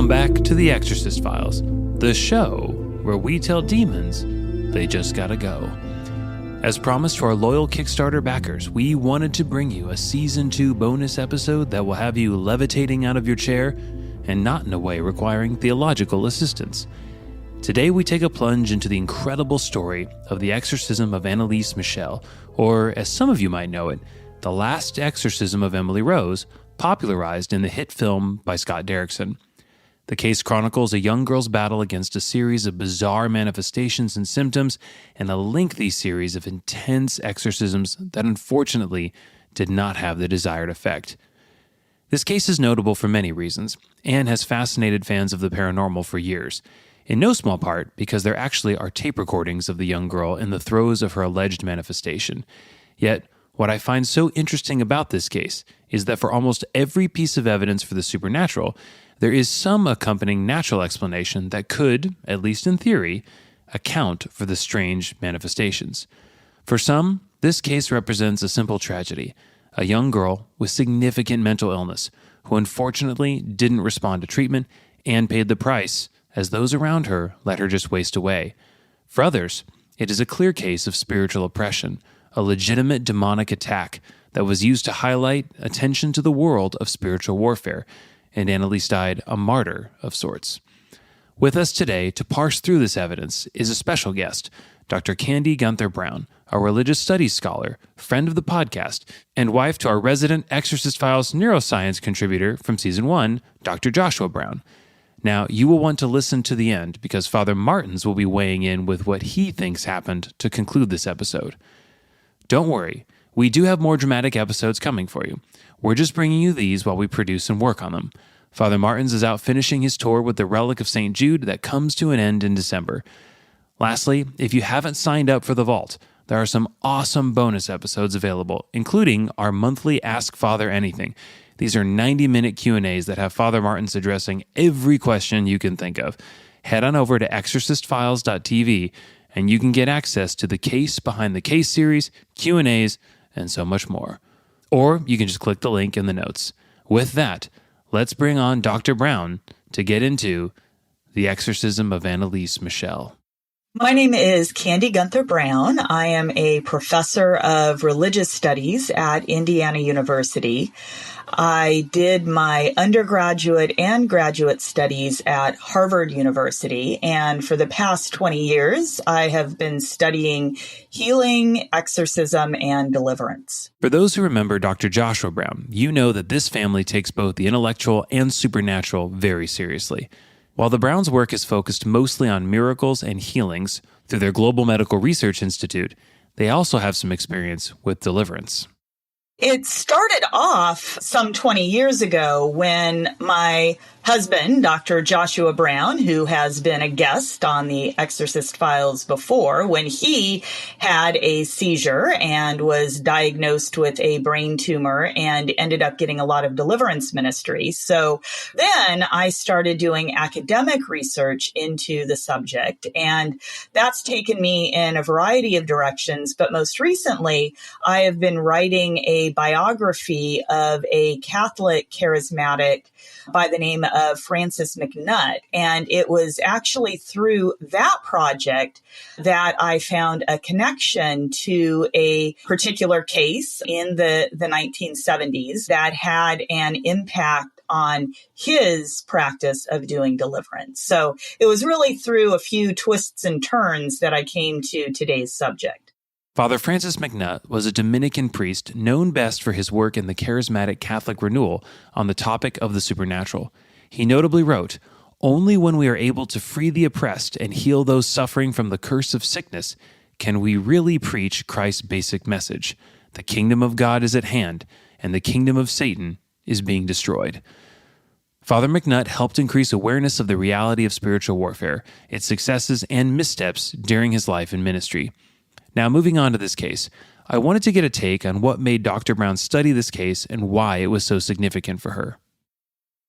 Welcome back to The Exorcist Files, the show where we tell demons they just gotta go. As promised to our loyal Kickstarter backers, we wanted to bring you a Season 2 bonus episode that will have you levitating out of your chair and not in a way requiring theological assistance. Today we take a plunge into the incredible story of the exorcism of Anneliese Michel, or as some of you might know it, the last exorcism of Emily Rose, popularized in the hit film by Scott Derrickson. The case chronicles a young girl's battle against a series of bizarre manifestations and symptoms, and a lengthy series of intense exorcisms that unfortunately did not have the desired effect. This case is notable for many reasons, and has fascinated fans of the paranormal for years, in no small part because there actually are tape recordings of the young girl in the throes of her alleged manifestation. Yet, what I find so interesting about this case is that for almost every piece of evidence for the supernatural, there is some accompanying natural explanation that could, at least in theory, account for the strange manifestations. For some, this case represents a simple tragedy, a young girl with significant mental illness who unfortunately didn't respond to treatment and paid the price as those around her let her just waste away. For others, it is a clear case of spiritual oppression, a legitimate demonic attack that was used to highlight attention to the world of spiritual warfare, and Anneliese died a martyr of sorts. With us today to parse through this evidence is a special guest, Dr. Candy Gunther Brown, a religious studies scholar, friend of the podcast, and wife to our resident Exorcist Files neuroscience contributor from Season 1, Dr. Joshua Brown. Now, you will want to listen to the end because Father Martins will be weighing in with what he thinks happened to conclude this episode. Don't worry, we do have more dramatic episodes coming for you. We're just bringing you these while we produce and work on them. Father Martins is out finishing his tour with the Relic of St. Jude that comes to an end in December. Lastly, if you haven't signed up for the Vault, there are some awesome bonus episodes available, including our monthly Ask Father Anything. These are 90-minute Q&As that have Father Martins addressing every question you can think of. Head on over to exorcistfiles.tv and you can get access to the Case Behind the Case series, Q&As, and so much more. Or you can just click the link in the notes. With that, let's bring on Dr. Brown to get into the exorcism of Anneliese Michel. My name is Candy Gunther Brown. I am a professor of religious studies at Indiana University. I did my undergraduate and graduate studies at Harvard University, and for the past 20 years, I have been studying healing, exorcism, and deliverance. For those who remember Dr. Joshua Brown, you know that this family takes both the intellectual and supernatural very seriously. While the Browns' work is focused mostly on miracles and healings through their Global Medical Research Institute, they also have some experience with deliverance. It started off some 20 years ago when my husband, Dr. Joshua Brown, who has been a guest on the Exorcist Files before, when he had a seizure and was diagnosed with a brain tumor and ended up getting a lot of deliverance ministry. So then I started doing academic research into the subject, and that's taken me in a variety of directions. But most recently, I have been writing a biography of a Catholic charismatic by the name of Francis McNutt. And it was actually through that project that I found a connection to a particular case in the 1970s that had an impact on his practice of doing deliverance. So it was really through a few twists and turns that I came to today's subject. Father Francis McNutt was a Dominican priest known best for his work in the charismatic Catholic renewal on the topic of the supernatural. He notably wrote, "Only when we are able to free the oppressed and heal those suffering from the curse of sickness can we really preach Christ's basic message. The kingdom of God is at hand, and the kingdom of Satan is being destroyed." Father McNutt helped increase awareness of the reality of spiritual warfare, its successes and missteps during his life and ministry. Now, moving on to this case, I wanted to get a take on what made Dr. Brown study this case and why it was so significant for her.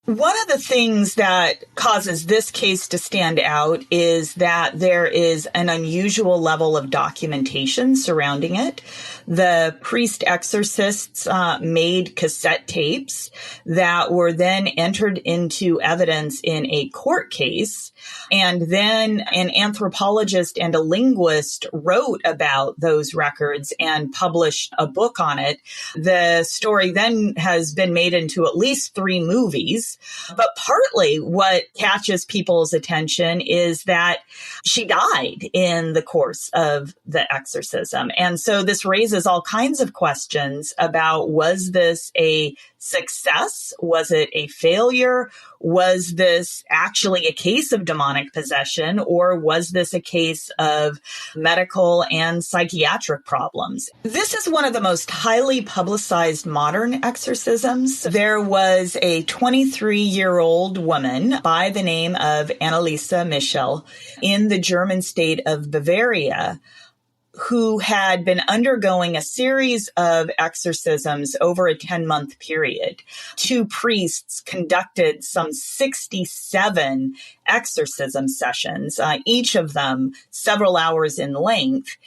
One of the things that causes this case to stand out is that there is an unusual level of documentation surrounding it. The priest exorcists made cassette tapes that were then entered into evidence in a court case. And then an anthropologist and a linguist wrote about those records and published a book on it. The story then has been made into at least 3 movies. But partly what catches people's attention is that she died in the course of the exorcism. And so this raises all kinds of questions about, was this a success? Was it a failure? Was this actually a case of demonic possession, or was this a case of medical and psychiatric problems? This is one of the most highly publicized modern exorcisms. There was a 23-year-old woman by the name of Anneliese Michel in the German state of Bavaria who had been undergoing a series of exorcisms over a 10-month period. 2 priests conducted some 67 exorcism sessions, each of them several hours in length.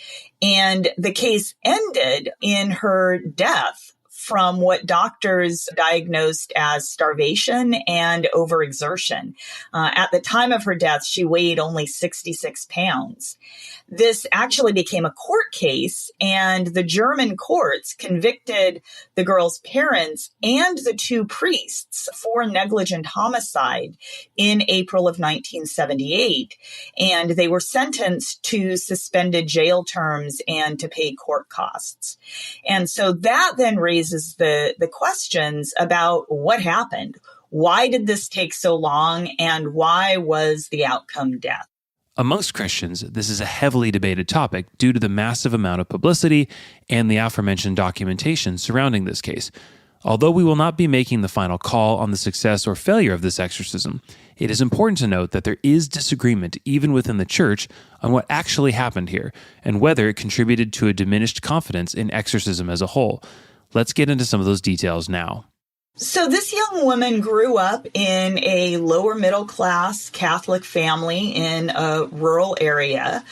And the case ended in her death from what doctors diagnosed as starvation and overexertion. At the time of her death, she weighed only 66 pounds. This actually became a court case, and the German courts convicted the girl's parents and the 2 priests for negligent homicide in April of 1978. And they were sentenced to suspended jail terms and to pay court costs. And so that then raises the questions about what happened. Why did this take so long, and why was the outcome death? Amongst Christians, this is a heavily debated topic due to the massive amount of publicity and the aforementioned documentation surrounding this case. Although we will not be making the final call on the success or failure of this exorcism, it is important to note that there is disagreement even within the church on what actually happened here and whether it contributed to a diminished confidence in exorcism as a whole. Let's get into some of those details now. So this young woman grew up in a lower middle class Catholic family in a rural area.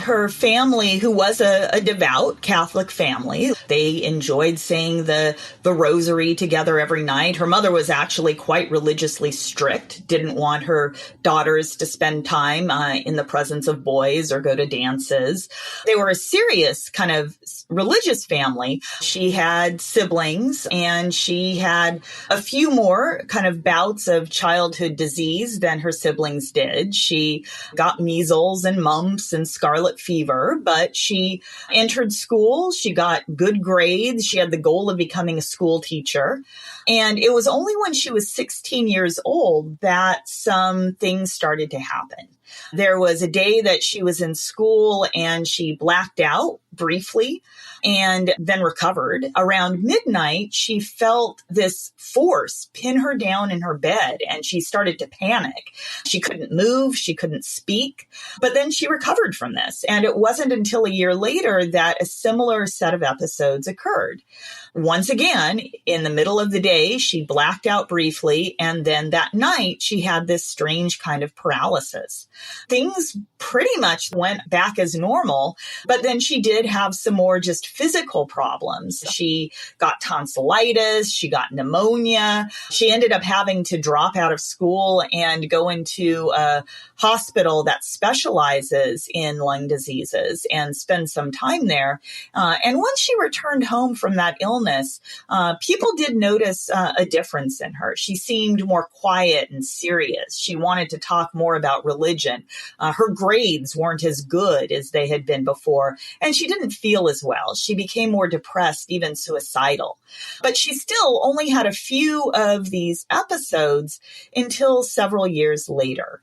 Her family, who was a devout Catholic family, they enjoyed saying the rosary together every night. Her mother was actually quite religiously strict, didn't want her daughters to spend time in the presence of boys or go to dances. They were a serious kind of religious family. She had siblings, and she had a few more kind of bouts of childhood disease than her siblings did. She got measles and mumps and scarlet fever, but she entered school. She got good grades. She had the goal of becoming a school teacher. And it was only when she was 16 years old that some things started to happen. There was a day that she was in school and she blacked out briefly and then recovered. Around midnight, she felt this force pin her down in her bed and she started to panic. She couldn't move. She couldn't speak. But then she recovered from this. And it wasn't until a year later that a similar set of episodes occurred. Once again, in the middle of the day, she blacked out briefly. And then that night, she had this strange kind of paralysis. Things pretty much went back as normal, but then she did have some more just physical problems. She got tonsillitis, she got pneumonia. She ended up having to drop out of school and go into a hospital that specializes in lung diseases and spend some time there. And once she returned home from that illness, people did notice a difference in her. She seemed more quiet and serious. She wanted to talk more about religion. Her grades weren't as good as they had been before, and she didn't feel as well. She became more depressed, even suicidal. But she still only had a few of these episodes until several years later.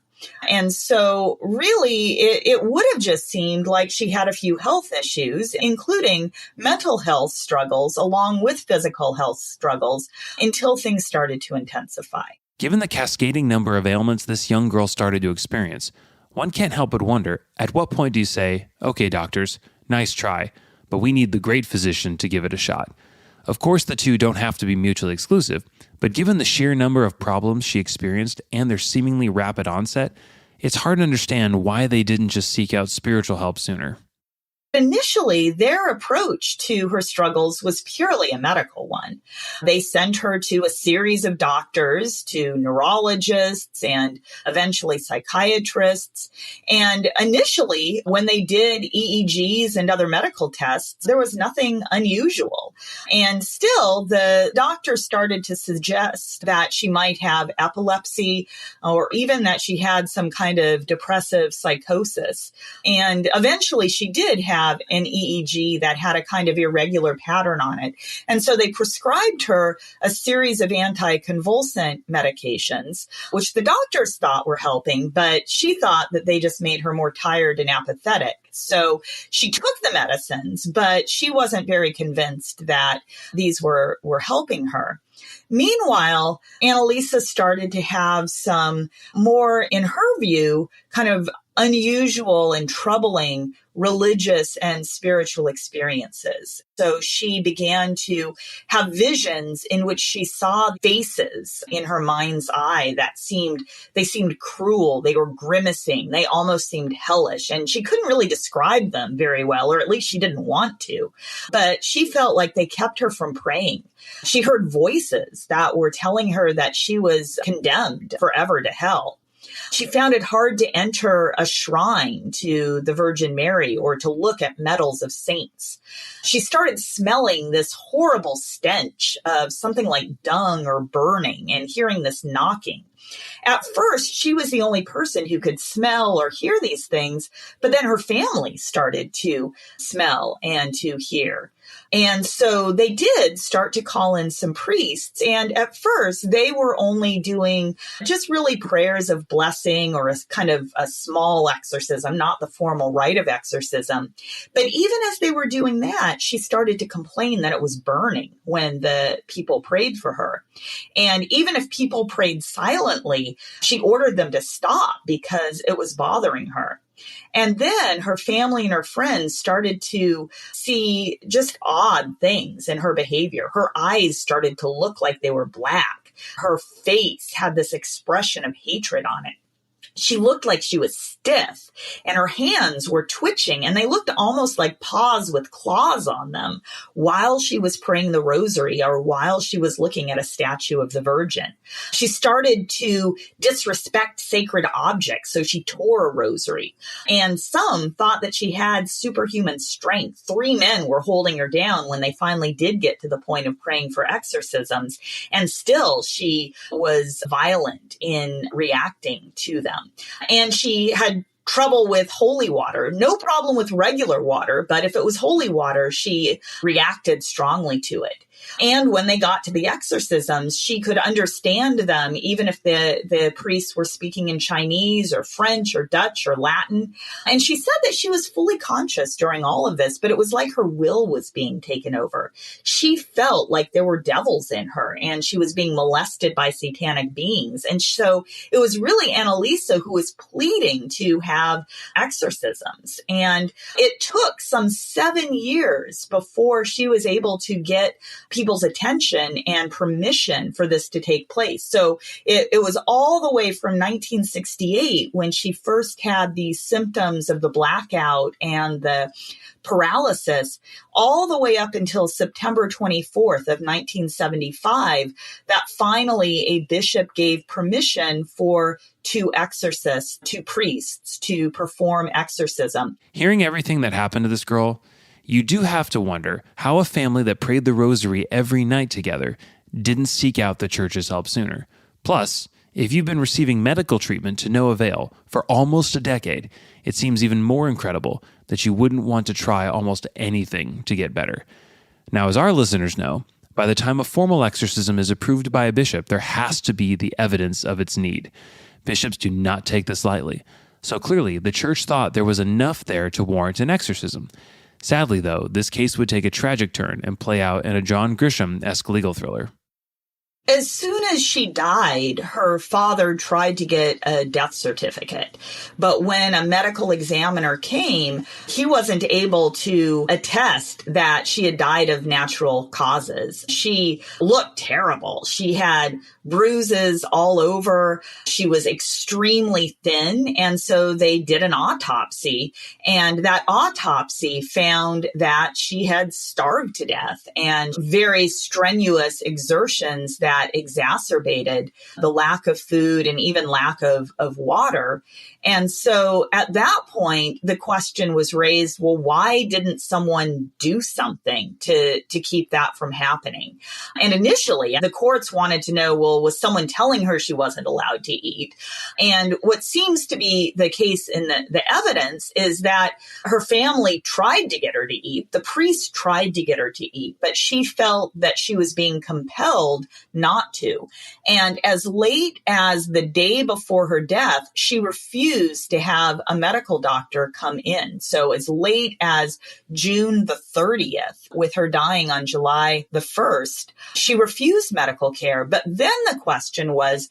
And so really, it would have just seemed like she had a few health issues, including mental health struggles, along with physical health struggles, until things started to intensify. Given the cascading number of ailments this young girl started to experience, one can't help but wonder, at what point do you say, okay, doctors, nice try, but we need the great physician to give it a shot? Of course, the two don't have to be mutually exclusive, but given the sheer number of problems she experienced and their seemingly rapid onset, it's hard to understand why they didn't just seek out spiritual help sooner. Initially, their approach to her struggles was purely a medical one. They sent her to a series of doctors, to neurologists, and eventually psychiatrists. And initially, when they did EEGs and other medical tests, there was nothing unusual. And still, the doctor started to suggest that she might have epilepsy or even that she had some kind of depressive psychosis. And eventually, she did have an EEG that had a kind of irregular pattern on it. And so they prescribed her a series of anticonvulsant medications, which the doctors thought were helping, but she thought that they just made her more tired and apathetic. So she took the medicines, but she wasn't very convinced that these were helping her. Meanwhile, Anneliese started to have some more, in her view, kind of unusual and troubling religious and spiritual experiences. So she began to have visions in which she saw faces in her mind's eye that seemed cruel. They were grimacing. They almost seemed hellish. And she couldn't really describe them very well, or at least she didn't want to. But she felt like they kept her from praying. She heard voices that were telling her that she was condemned forever to hell. She found it hard to enter a shrine to the Virgin Mary or to look at medals of saints. She started smelling this horrible stench of something like dung or burning and hearing this knocking. At first, she was the only person who could smell or hear these things, but then her family started to smell and to hear. And so they did start to call in some priests. And at first, they were only doing just really prayers of blessing or a kind of a small exorcism, not the formal rite of exorcism. But even as they were doing that, she started to complain that it was burning when the people prayed for her. And even if people prayed silently, she ordered them to stop because it was bothering her. And then her family and her friends started to see just odd things in her behavior. Her eyes started to look like they were black. Her face had this expression of hatred on it. She looked like she was stiff and her hands were twitching and they looked almost like paws with claws on them while she was praying the rosary or while she was looking at a statue of the Virgin. She started to disrespect sacred objects, so she tore a rosary. And some thought that she had superhuman strength. 3 men were holding her down when they finally did get to the point of praying for exorcisms. And still she was violent in reacting to them. And she had trouble with holy water, no problem with regular water, but if it was holy water, she reacted strongly to it. And when they got to the exorcisms, she could understand them, even if the priests were speaking in Chinese or French or Dutch or Latin. And she said that she was fully conscious during all of this, but it was like her will was being taken over. She felt like there were devils in her and she was being molested by satanic beings. And so it was really Anneliese who was pleading to have exorcisms. And it took some 7 years before she was able to get people's attention and permission for this to take place. So it was all the way from 1968 when she first had these symptoms of the blackout and the paralysis, all the way up until September 24th of 1975, that finally a bishop gave permission for 2 exorcists, 2 priests to perform exorcism. Hearing everything that happened to this girl, you do have to wonder how a family that prayed the rosary every night together didn't seek out the church's help sooner. Plus, if you've been receiving medical treatment to no avail for almost a decade, it seems even more incredible that you wouldn't want to try almost anything to get better. Now, as our listeners know, by the time a formal exorcism is approved by a bishop, there has to be the evidence of its need. Bishops do not take this lightly. So clearly, the church thought there was enough there to warrant an exorcism. Sadly, though, this case would take a tragic turn and play out in a John Grisham-esque legal thriller. As soon as she died, her father tried to get a death certificate. But when a medical examiner came, he wasn't able to attest that she had died of natural causes. She looked terrible. She had bruises all over. She was extremely thin. And so they did an autopsy. And that autopsy found that she had starved to death, and very strenuous exertions that exacerbated the lack of food and even lack of water. And so at that point, the question was raised, well, why didn't someone do something to keep that from happening? And initially, the courts wanted to know, well, was someone telling her she wasn't allowed to eat? And what seems to be the case in the evidence is that her family tried to get her to eat. The priest tried to get her to eat, but she felt that she was being compelled not to. And as late as the day before her death, she refused to have a medical doctor come in. So as late as June the 30th, with her dying on July the 1st, she refused medical care. But then the question was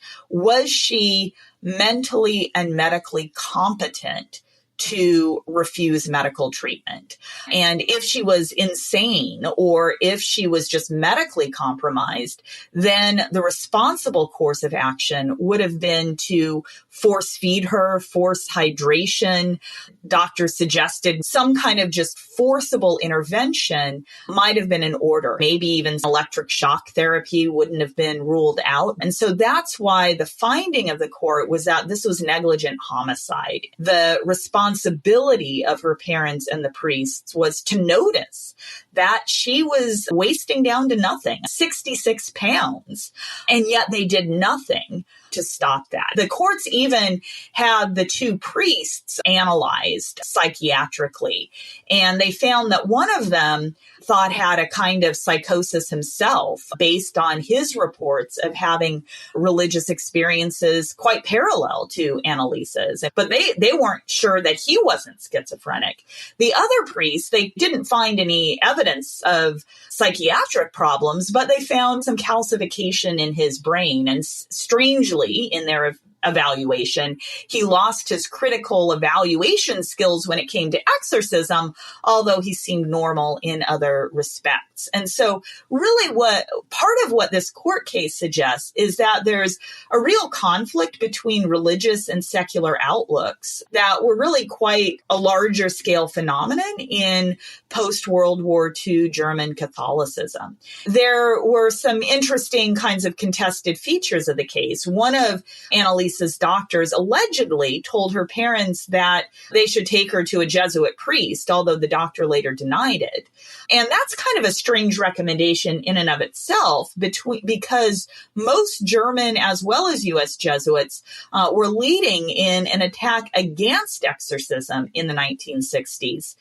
she mentally and medically competent to refuse medical treatment? And if she was insane or if she was just medically compromised, then the responsible course of action would have been to force feed her, force hydration. Doctors suggested some kind of just forcible intervention might have been in order. Maybe even electric shock therapy wouldn't have been ruled out. And so that's why the finding of the court was that this was negligent homicide. The responsibility of her parents and the priests was to notice that she was wasting down to nothing, 66 pounds, and yet they did nothing to stop that. The courts even had the two priests analyzed psychiatrically, and they found that one of them thought had a kind of psychosis himself based on his reports of having religious experiences quite parallel to Anneliese's. But they weren't sure that he wasn't schizophrenic. The other priest, they didn't find any evidence of psychiatric problems, but they found some calcification in his brain. And strangely, in their evaluation, he lost his critical evaluation skills when it came to exorcism, although he seemed normal in other respects. And so really part of what this court case suggests is that there's a real conflict between religious and secular outlooks that were really quite a larger scale phenomenon in post-World War II German Catholicism. There were some interesting kinds of contested features of the case. One of Anneliese's doctors allegedly told her parents that they should take her to a Jesuit priest, although the doctor later denied it. And that's kind of a strange recommendation in and of itself, because most German as well as U.S. Jesuits were leading in an attack against exorcism in the 1960s.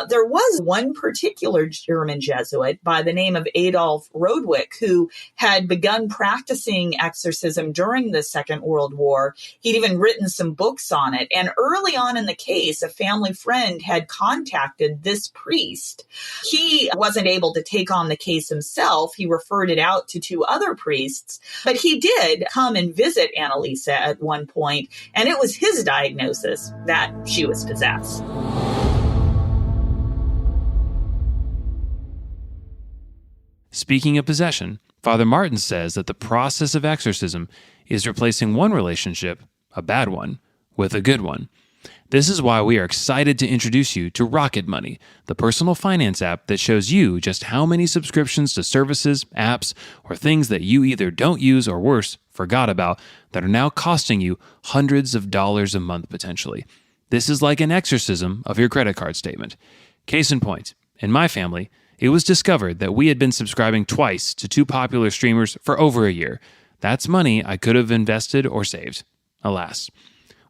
There was one particular German Jesuit by the name of Adolf Rodwick who had begun practicing exorcism during the Second World War. He'd even written some books on it. And early on in the case, a family friend had contacted this priest. He wasn't able to take on the case himself. He referred it out to two other priests, but he did come and visit Anneliese at one point, and it was his diagnosis that she was possessed. Speaking of possession, Father Martin says that the process of exorcism is replacing one relationship, a bad one, with a good one. This is why we are excited to introduce you to Rocket Money, the personal finance app that shows you just how many subscriptions to services, apps, or things that you either don't use or worse, forgot about, that are now costing you hundreds of dollars a month potentially. This is like an exorcism of your credit card statement. Case in point, in my family, it was discovered that we had been subscribing twice to two popular streamers for over a year. That's money I could have invested or saved. Alas.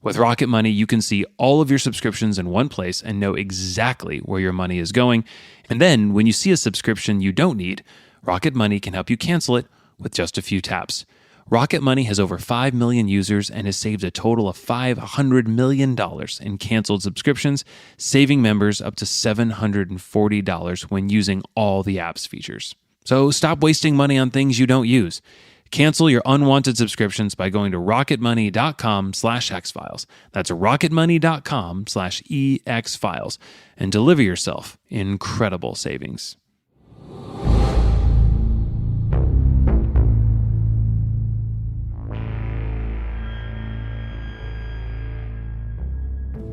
With Rocket Money, you can see all of your subscriptions in one place and know exactly where your money is going. And then, when you see a subscription you don't need, Rocket Money can help you cancel it with just a few taps. Rocket Money has over 5 million users and has saved a total of $500 million in canceled subscriptions, saving members up to $740 when using all the app's features. So stop wasting money on things you don't use. Cancel your unwanted subscriptions by going to rocketmoney.com/xfiles. That's rocketmoney.com/exfiles and deliver yourself incredible savings.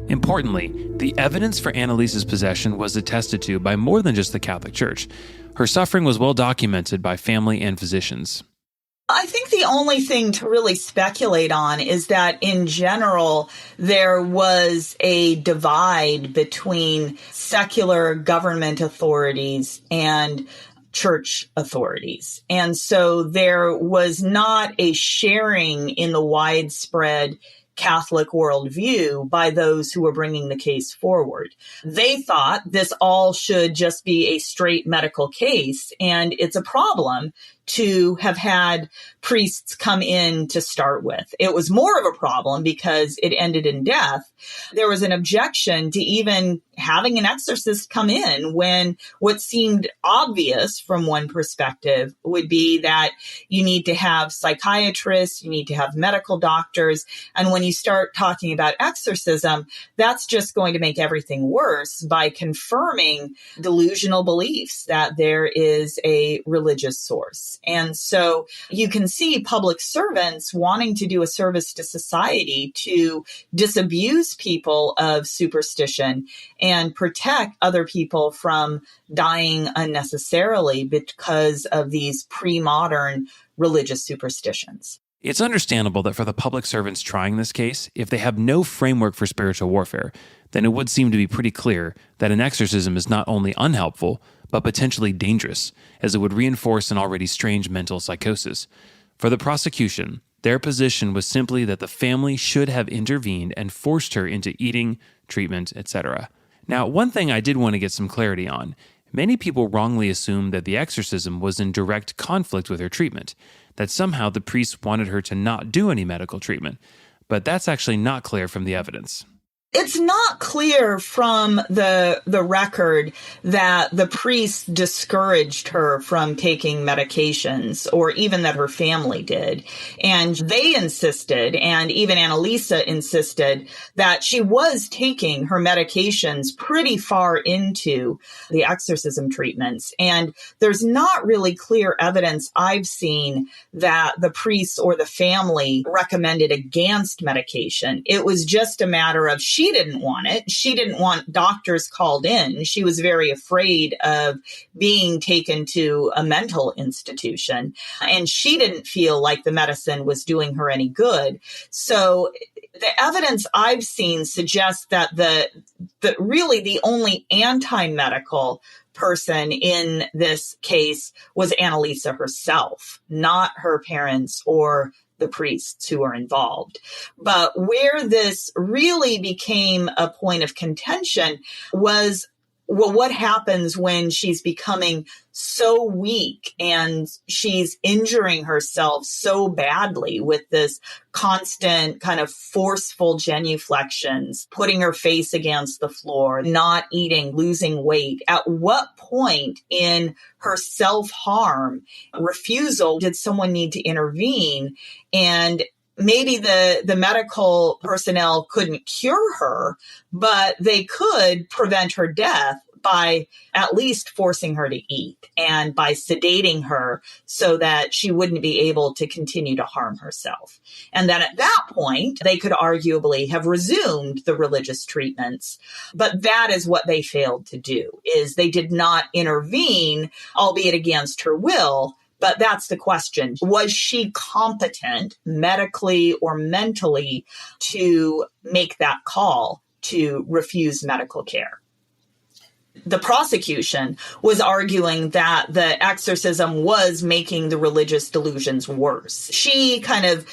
Importantly, the evidence for Anneliese's possession was attested to by more than just the Catholic Church. Her suffering was well documented by family and physicians. I think the only thing to really speculate on is that in general, there was a divide between secular government authorities and church authorities. And so there was not a sharing in the widespread Catholic worldview by those who were bringing the case forward. They thought this all should just be a straight medical case, and it's a problem to have had priests come in to start with. It was more of a problem because it ended in death. There was an objection to even having an exorcist come in when what seemed obvious from one perspective would be that you need to have psychiatrists, you need to have medical doctors. And when you start talking about exorcism, that's just going to make everything worse by confirming delusional beliefs that there is a religious source. And so you can see public servants wanting to do a service to society to disabuse people of superstition and protect other people from dying unnecessarily because of these pre-modern religious superstitions. It's understandable that for the public servants trying this case, if they have no framework for spiritual warfare, then it would seem to be pretty clear that an exorcism is not only unhelpful, but potentially dangerous, as it would reinforce an already strange mental psychosis. For the prosecution, their position was simply that the family should have intervened and forced her into eating, treatment, etc. Now, one thing I did want to get some clarity on. Many people wrongly assume that the exorcism was in direct conflict with her treatment, that somehow the priest wanted her to not do any medical treatment, but that's actually not clear from the evidence. It's not clear from the record that the priest discouraged her from taking medications or even that her family did. And they insisted, and even Anneliese insisted, that she was taking her medications pretty far into the exorcism treatments. And there's not really clear evidence I've seen that the priest or the family recommended against medication. It was just a matter of she didn't want it. She didn't want doctors called in. She was very afraid of being taken to a mental institution. And she didn't feel like the medicine was doing her any good. So the evidence I've seen suggests that really the only anti-medical person in this case was Anneliese herself, not her parents or the priests who are involved. But where this really became a point of contention was, well, what happens when she's becoming so weak and she's injuring herself so badly with this constant kind of forceful genuflections, putting her face against the floor, not eating, losing weight? At what point in her self-harm refusal did someone need to intervene? And maybe the medical personnel couldn't cure her, but they could prevent her death by at least forcing her to eat and by sedating her so that she wouldn't be able to continue to harm herself. And then at that point, they could arguably have resumed the religious treatments. But that is what they failed to do, is they did not intervene, albeit against her will. But that's the question. Was she competent medically or mentally to make that call to refuse medical care? The prosecution was arguing that the exorcism was making the religious delusions worse. She kind of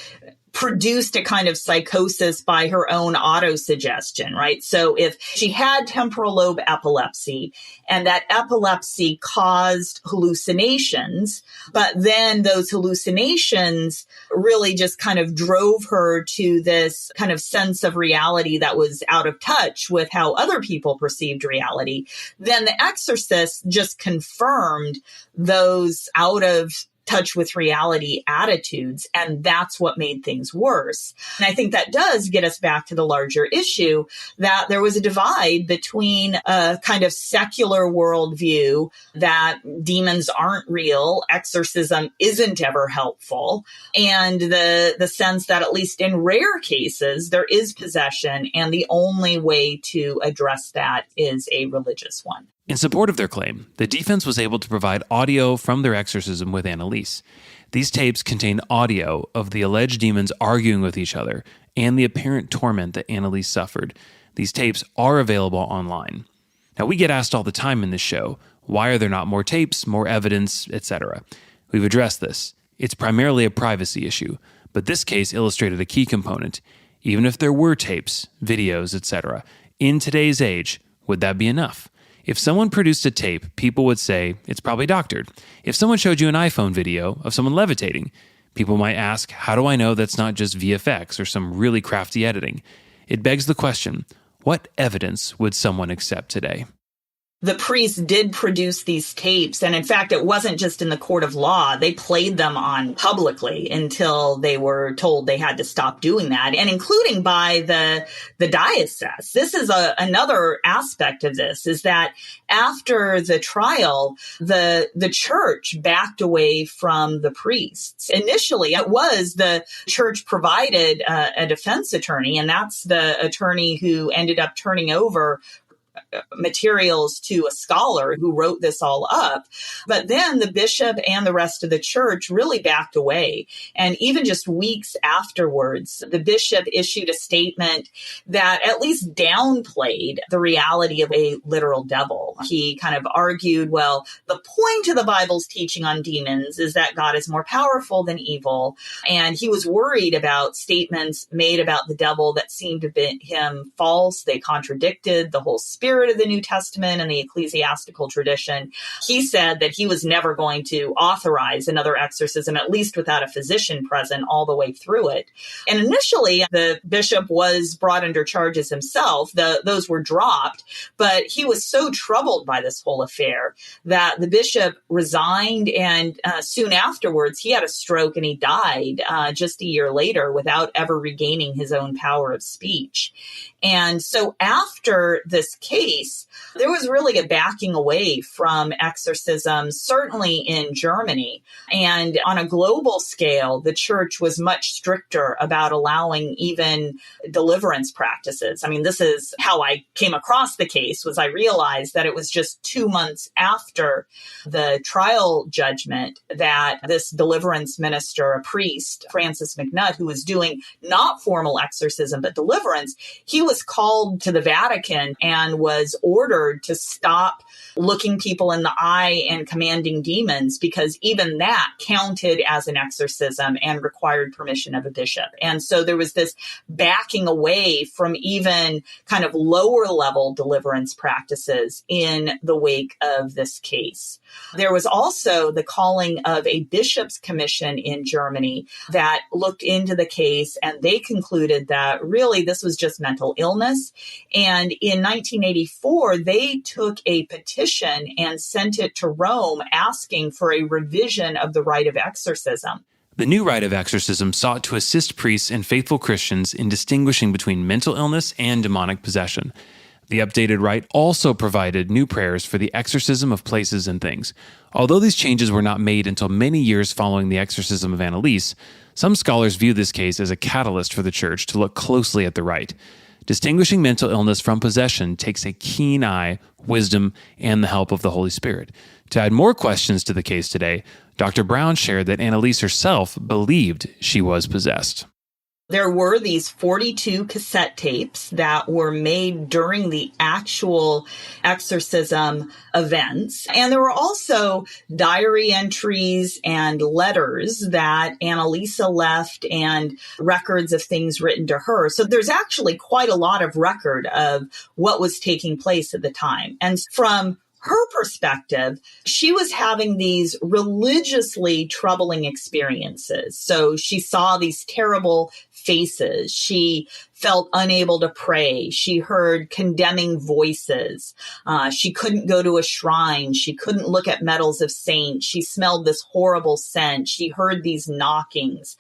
produced a kind of psychosis by her own autosuggestion, right? So if she had temporal lobe epilepsy and that epilepsy caused hallucinations, but then those hallucinations really just kind of drove her to this kind of sense of reality that was out of touch with how other people perceived reality, then the exorcist just confirmed those out of touch with reality attitudes. And that's what made things worse. And I think that does get us back to the larger issue that there was a divide between a kind of secular worldview that demons aren't real, exorcism isn't ever helpful, and the sense that at least in rare cases, there is possession, and the only way to address that is a religious one. In support of their claim, the defense was able to provide audio from their exorcism with Anneliese. These tapes contain audio of the alleged demons arguing with each other and the apparent torment that Anneliese suffered. These tapes are available online. Now, we get asked all the time in this show, why are there not more tapes, more evidence, etc.? We've addressed this. It's primarily a privacy issue, but this case illustrated a key component. Even if there were tapes, videos, etc., in today's age, would that be enough? If someone produced a tape, people would say it's probably doctored. If someone showed you an iPhone video of someone levitating, people might ask, how do I know that's not just VFX or some really crafty editing? It begs the question, what evidence would someone accept today? The priests did produce these tapes. And in fact, it wasn't just in the court of law. They played them on publicly until they were told they had to stop doing that, and including by the diocese. This is another aspect of this, is that after the trial, the church backed away from the priests. Initially, it was the church provided a defense attorney, and that's the attorney who ended up turning over materials to a scholar who wrote this all up. But then the bishop and the rest of the church really backed away. And even just weeks afterwards, the bishop issued a statement that at least downplayed the reality of a literal devil. He kind of argued, well, the point of the Bible's teaching on demons is that God is more powerful than evil. And he was worried about statements made about the devil that seemed to be him false. They contradicted the whole spirit of the New Testament and the ecclesiastical tradition. He said that he was never going to authorize another exorcism, at least without a physician present all the way through it. And initially, the bishop was brought under charges himself. Those were dropped, but he was so troubled by this whole affair that the bishop resigned, and soon afterwards, he had a stroke and he died just a year later without ever regaining his own power of speech. And so after this case, there was really a backing away from exorcism, certainly in Germany. And on a global scale, the church was much stricter about allowing even deliverance practices. I mean, this is how I came across the case, was I realized that it was just 2 months after the trial judgment that this deliverance minister, a priest, Francis McNutt, who was doing not formal exorcism, but deliverance, he was called to the Vatican and was ordered to stop looking people in the eye and commanding demons, because even that counted as an exorcism and required permission of a bishop. And so there was this backing away from even kind of lower level deliverance practices in the wake of this case. There was also the calling of a bishop's commission in Germany that looked into the case, and they concluded that really this was just mental illness. And in 1984, they took a petition and sent it to Rome asking for a revision of the rite of exorcism. The new rite of exorcism sought to assist priests and faithful Christians in distinguishing between mental illness and demonic possession. The updated rite also provided new prayers for the exorcism of places and things. Although these changes were not made until many years following the exorcism of Anneliese, some scholars view this case as a catalyst for the church to look closely at the rite. Distinguishing mental illness from possession takes a keen eye, wisdom, and the help of the Holy Spirit. To add more questions to the case today, Dr. Brown shared that Anneliese herself believed she was possessed. There were these 42 cassette tapes that were made during the actual exorcism events. And there were also diary entries and letters that Anneliese left and records of things written to her. So there's actually quite a lot of record of what was taking place at the time. And from her perspective, she was having these religiously troubling experiences. So she saw these terrible faces. She felt unable to pray. She heard condemning voices. She couldn't go to a shrine. She couldn't look at medals of saints. She smelled this horrible scent. She heard these knockings.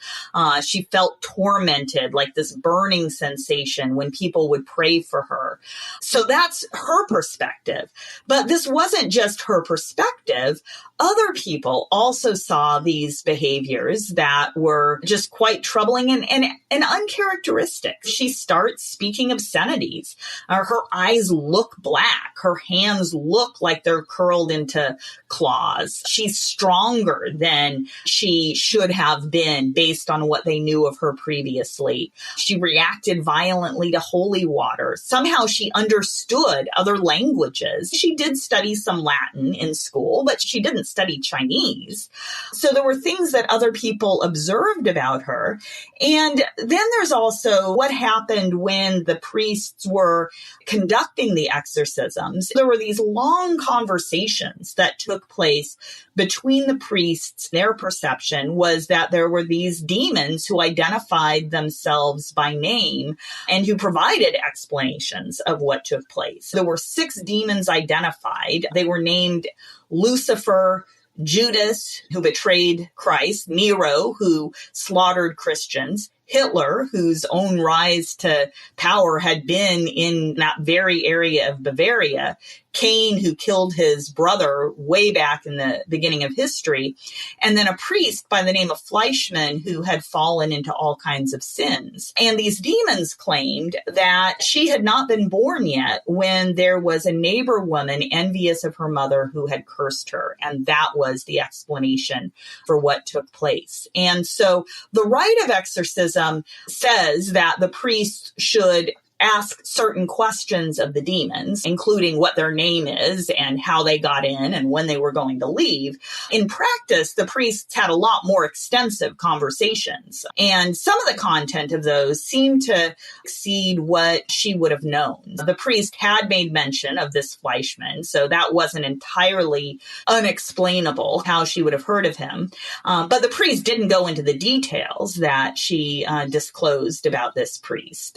She felt tormented, like this burning sensation when people would pray for her. So that's her perspective. But this wasn't just her perspective. Other people also saw these behaviors that were just quite troubling and uncharacteristic. She starts speaking obscenities. Her eyes look black. Her hands look like they're curled into claws. She's stronger than she should have been based on what they knew of her previously. She reacted violently to holy water. Somehow she understood other languages. She did study some Latin in school, but she didn't study Chinese. So there were things that other people observed about her. And then there's also what happened when the priests were conducting the exorcisms. There were these long conversations that took place between the priests. Their perception was that there were these demons who identified themselves by name and who provided explanations of what took place. There were 6 demons identified. They were named Lucifer, Judas, who betrayed Christ, Nero, who slaughtered Christians, Hitler, whose own rise to power had been in that very area of Bavaria, Cain, who killed his brother way back in the beginning of history, and then a priest by the name of Fleischmann who had fallen into all kinds of sins. And these demons claimed that she had not been born yet when there was a neighbor woman envious of her mother who had cursed her. And that was the explanation for what took place. And so the rite of exorcism says that the priest should ask certain questions of the demons, including what their name is and how they got in and when they were going to leave. In practice, the priests had a lot more extensive conversations, and some of the content of those seemed to exceed what she would have known. The priest had made mention of this Fleischmann, so that wasn't entirely unexplainable how she would have heard of him. But the priest didn't go into the details that she disclosed about this priest.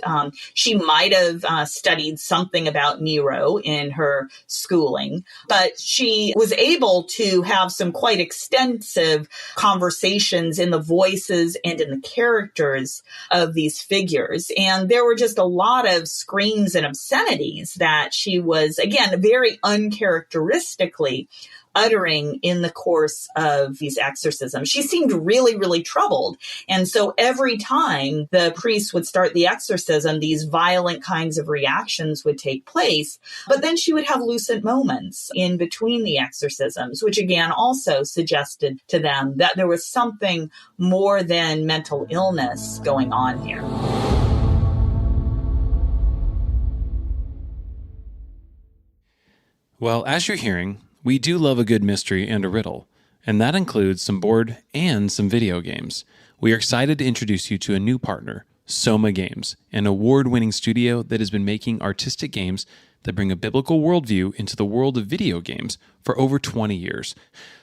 She might have studied something about Nero in her schooling, but she was able to have some quite extensive conversations in the voices and in the characters of these figures. And there were just a lot of screams and obscenities that she was, again, very uncharacteristically uttering in the course of these exorcisms. She seemed really, really troubled. And so every time the priest would start the exorcism, these violent kinds of reactions would take place. But then she would have lucid moments in between the exorcisms, which again also suggested to them that there was something more than mental illness going on here. Well, as you're hearing, we do love a good mystery and a riddle, and that includes some board and some video games. We are excited to introduce you to a new partner, Soma Games, an award-winning studio that has been making artistic games that bring a biblical worldview into the world of video games for over 20 years.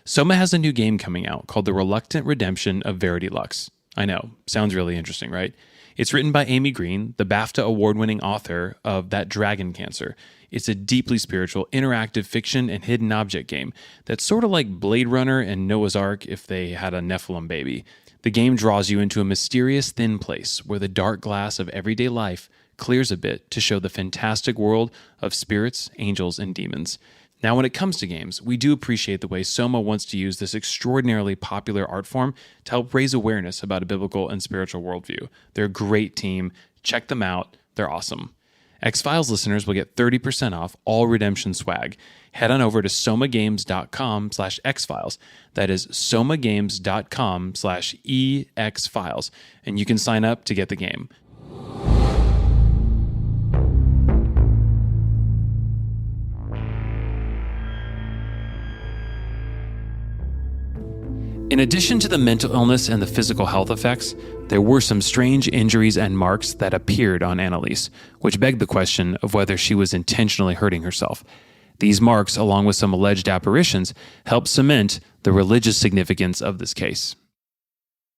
Soma has a new game coming out called The Reluctant Redemption of Verity Lux. I know, sounds really interesting, right? It's written by Amy Green, the BAFTA award-winning author of That Dragon Cancer. It's a deeply spiritual, interactive fiction and hidden object game that's sort of like Blade Runner and Noah's Ark if they had a Nephilim baby. The game draws you into a mysterious thin place where the dark glass of everyday life clears a bit to show the fantastic world of spirits, angels, and demons. Now, when it comes to games, we do appreciate the way Soma wants to use this extraordinarily popular art form to help raise awareness about a biblical and spiritual worldview. They're a great team. Check them out. They're awesome. X-Files listeners will get 30% off all redemption swag. Head on over to somagames.com/xfiles. That is somagames.com/exfiles. And you can sign up to get the game. In addition to the mental illness and the physical health effects, there were some strange injuries and marks that appeared on Anneliese, which begged the question of whether she was intentionally hurting herself. These marks, along with some alleged apparitions, help cement the religious significance of this case.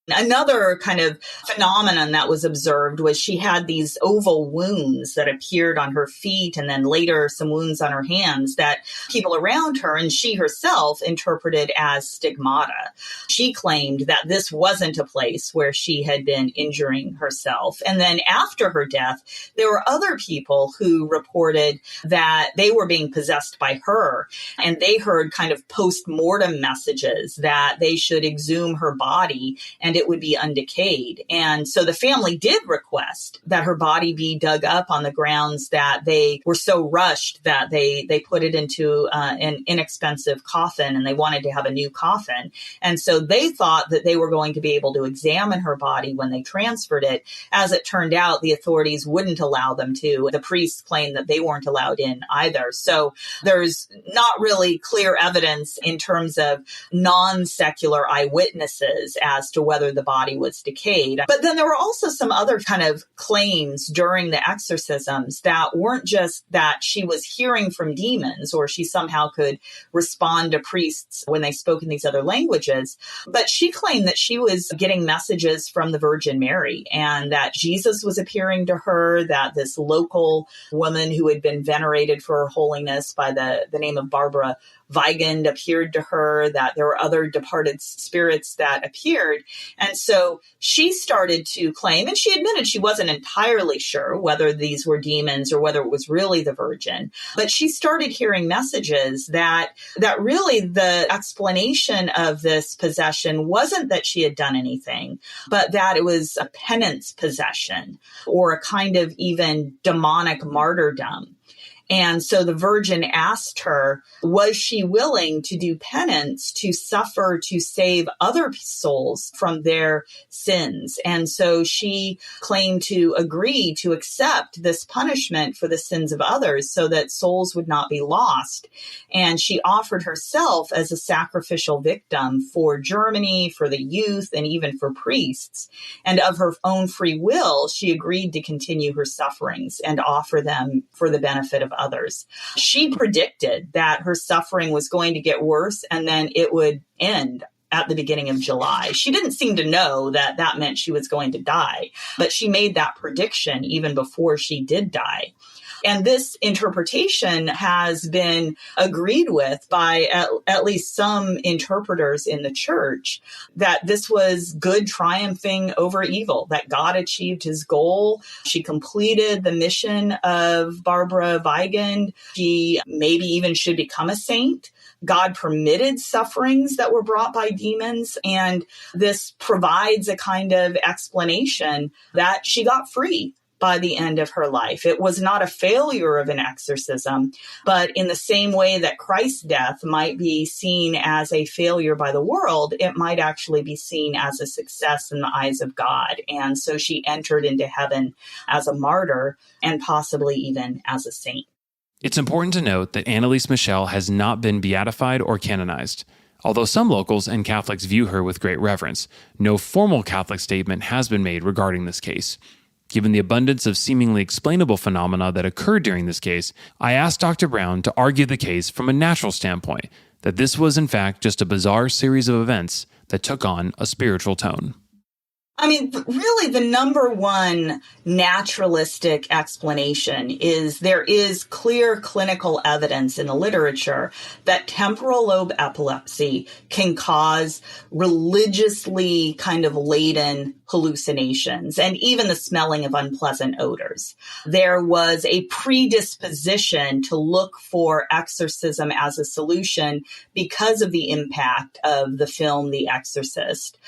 Another kind of phenomenon that was observed was she had these oval wounds that appeared on her feet and then later some wounds on her hands that people around her and she herself interpreted as stigmata. She claimed that this wasn't a place where she had been injuring herself. And then after her death, there were other people who reported that they were being possessed by her and they heard kind of post-mortem messages that they should exhume her body and it would be undecayed. And so the family did request that her body be dug up on the grounds that they were so rushed that they put it into an inexpensive coffin and they wanted to have a new coffin. And so they thought that they were going to be able to examine her body when they transferred it. As it turned out, the authorities wouldn't allow them to. The priests claimed that they weren't allowed in either. So there's not really clear evidence in terms of non-secular eyewitnesses as to whether the body was decayed. But then there were also some other kind of claims during the exorcisms that weren't just that she was hearing from demons or she somehow could respond to priests when they spoke in these other languages, but she claimed that she was getting messages from the Virgin Mary and that Jesus was appearing to her, that this local woman who had been venerated for her holiness by the name of Barbara Weigand appeared to her, that there were other departed spirits that appeared. And so she started to claim, and she admitted she wasn't entirely sure whether these were demons or whether it was really the Virgin, but she started hearing messages that really the explanation of this possession wasn't that she had done anything, but that it was a penance possession or a kind of even demonic martyrdom. And so the Virgin asked her, was she willing to do penance, to suffer, to save other souls from their sins? And so she claimed to agree to accept this punishment for the sins of others so that souls would not be lost. And she offered herself as a sacrificial victim for Germany, for the youth, and even for priests. And of her own free will, she agreed to continue her sufferings and offer them for the benefit of others. She predicted that her suffering was going to get worse and then it would end at the beginning of July. She didn't seem to know that that meant she was going to die, but she made that prediction even before she did die. And this interpretation has been agreed with by at least some interpreters in the church, that this was good triumphing over evil, that God achieved his goal. She completed the mission of Barbara Weigand. She maybe even should become a saint. God permitted sufferings that were brought by demons, and this provides a kind of explanation that she got free by the end of her life. It was not a failure of an exorcism, but in the same way that Christ's death might be seen as a failure by the world, it might actually be seen as a success in the eyes of God. And so she entered into heaven as a martyr and possibly even as a saint. It's important to note that Anneliese Michel has not been beatified or canonized. Although some locals and Catholics view her with great reverence, no formal Catholic statement has been made regarding this case. Given the abundance of seemingly explainable phenomena that occurred during this case, I asked Dr. Brown to argue the case from a natural standpoint, that this was in fact just a bizarre series of events that took on a spiritual tone. I mean, really, the number one naturalistic explanation is there is clear clinical evidence in the literature that temporal lobe epilepsy can cause religiously kind of laden hallucinations and even the smelling of unpleasant odors. There was a predisposition to look for exorcism as a solution because of the impact of the film The Exorcist.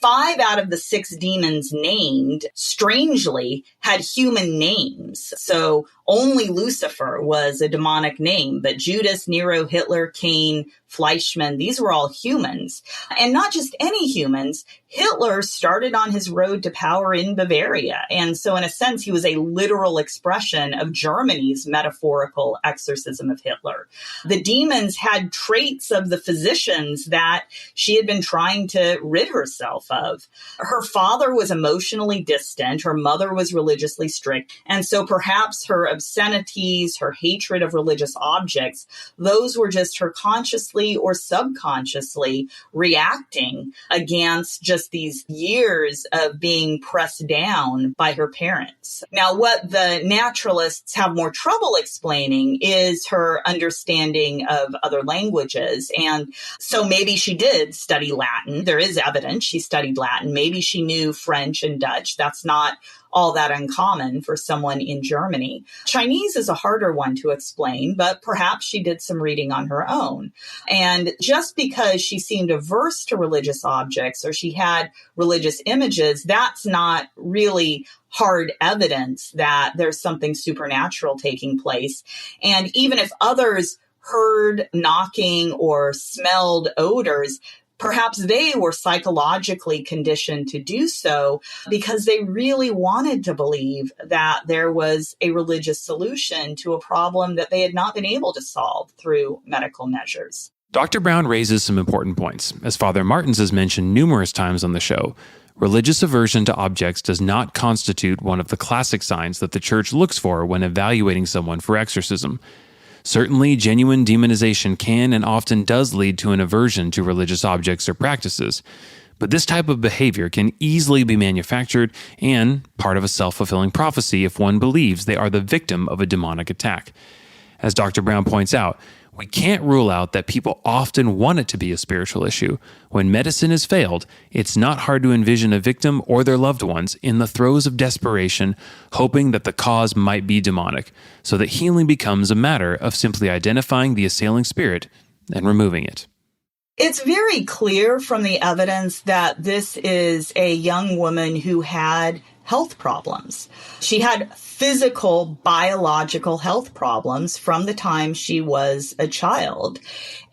5 out of the 6 demons named, strangely, had human names. So only Lucifer was a demonic name, but Judas, Nero, Hitler, Cain, Fleischmann, these were all humans. And not just any humans. Hitler started on his road to power in Bavaria. And so in a sense, he was a literal expression of Germany's metaphorical exorcism of Hitler. The demons had traits of the physicians that she had been trying to rid herself of. Her father was emotionally distant. Her mother was religiously strict. And so perhaps her obscenities, her hatred of religious objects, those were just her consciously consciously or subconsciously reacting against just these years of being pressed down by her parents. Now, what the naturalists have more trouble explaining is her understanding of other languages. And so maybe she did study Latin. There is evidence she studied Latin. Maybe she knew French and Dutch. That's not all that uncommon for someone in Germany. Chinese is a harder one to explain, but perhaps she did some reading on her own. And just because she seemed averse to religious objects or she had religious images, that's not really hard evidence that there's something supernatural taking place. And even if others heard knocking or smelled odors, perhaps they were psychologically conditioned to do so because they really wanted to believe that there was a religious solution to a problem that they had not been able to solve through medical measures. Dr. Brown raises some important points. As Father Martins has mentioned numerous times on the show, religious aversion to objects does not constitute one of the classic signs that the Church looks for when evaluating someone for exorcism. Certainly, genuine demonization can and often does lead to an aversion to religious objects or practices, but this type of behavior can easily be manufactured and part of a self-fulfilling prophecy if one believes they are the victim of a demonic attack. As Dr. Brown points out, we can't rule out that people often want it to be a spiritual issue. When medicine has failed, it's not hard to envision a victim or their loved ones in the throes of desperation, hoping that the cause might be demonic, so that healing becomes a matter of simply identifying the assailing spirit and removing it. It's very clear from the evidence that this is a young woman who had health problems. She had physical, biological health problems from the time she was a child.